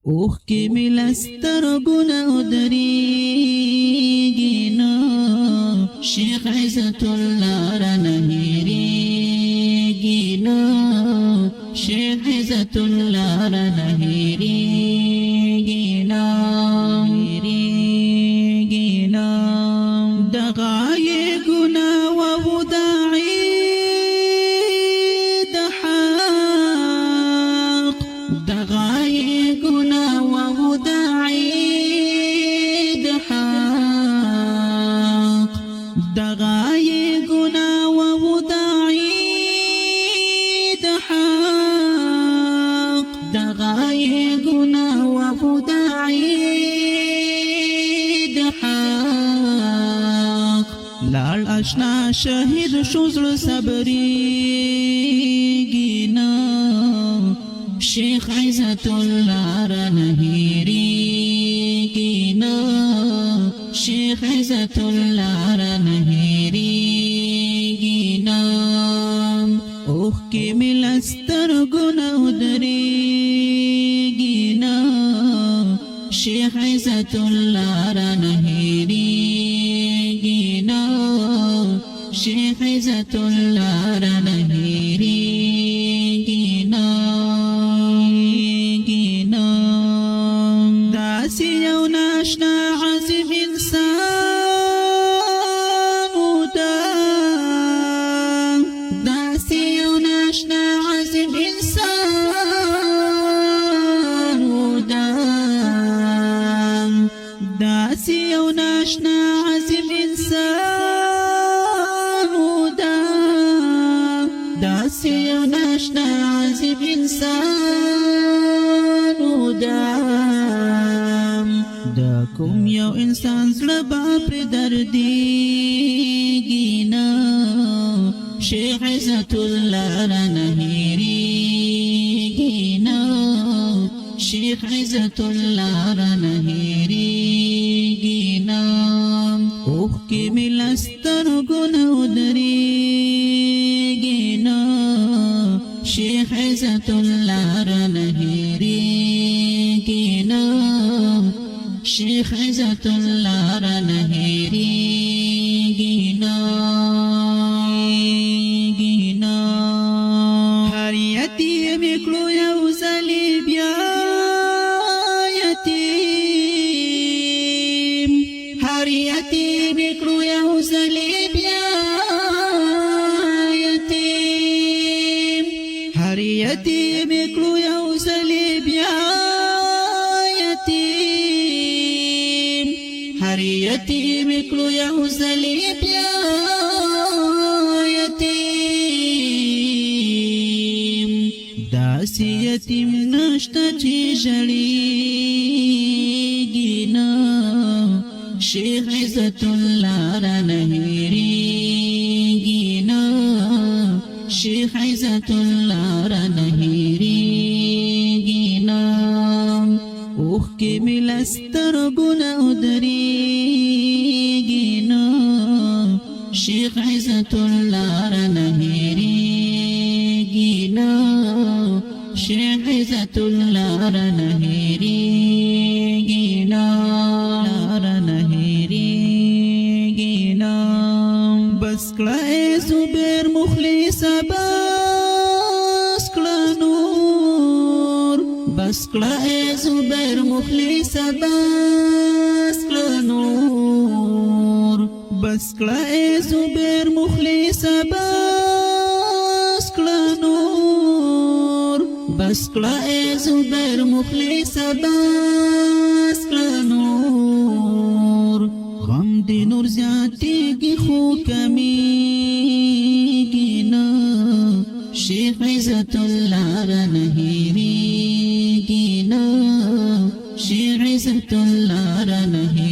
اوخ کی ملستر گنا ادریگی نا شیخ عزت اللہ رنہیریگی نا شیخ عزت اللہ رنہیریگی نا دغائے گنا ووداعی دحاق دغائے گنا ووداعی دحاق دغائے گنا ووداعی دحاق دغائے گنا ووداعی دحاق لال اشنا شهید شوزر صبریگی نا شیخ عزت اللہ رنہیریگی نا شیخ عزت اللہ رنہیریگی نا اوخ کی ملستر گنا ادریگی نا شیخ عزت اللہ رنہیریگی نا شیخ عزت اللہ رنہیریگی نا داسی یو ناشنا عزم انسان دا داسی یو ناشنا عزم انسان دا داسی یو ناشنا عزم انسان دا داسی یو ناشنا عزم انسان دا دا کوم یو انسان زړه با پر دردیږي نه شیخ عزت الله رنهیریږي نه شیخ عزت الله رنهیریږي نه اوښکې مې له سترګو نه ودرېږي نه شیخ عزت الله رنهیریږي نه شیخ عزت اللہ رنہیریگی نا ہر یتیم اکلو یو زلی بیا یتیم ہر یتیم اکلو یو زلی بیا یتیم ہر یتیم اکلو یو زلی بیا ہر یتیم اکلو یو زلی بیا یتیم داسی یتیم نشتا چی جڑیگی نا شیخ عزت اللہ رنہیریگی نا شیخ عزت اللہ رنہیریگی نا اوخ کی ملستر گنا ادریگی نا شیخ عزت اللہ رنہیریگی نا شیخ عزت اللہ رنہیریگی نا رنہیریگی نا بس کلا اے زبیر مخلص بس کلا نور بس کلا اے زبیر مخلص بس کلا نور بس کلا اے زبیر مخلص بس کلا نور بس کلا اے زبیر مخلص بس کلا نور غم دی نور زیادیگی خو کمیگی نا شیخ عزت اللہ رنہیریگی نا شیخ عزت اللہ رنہیریگی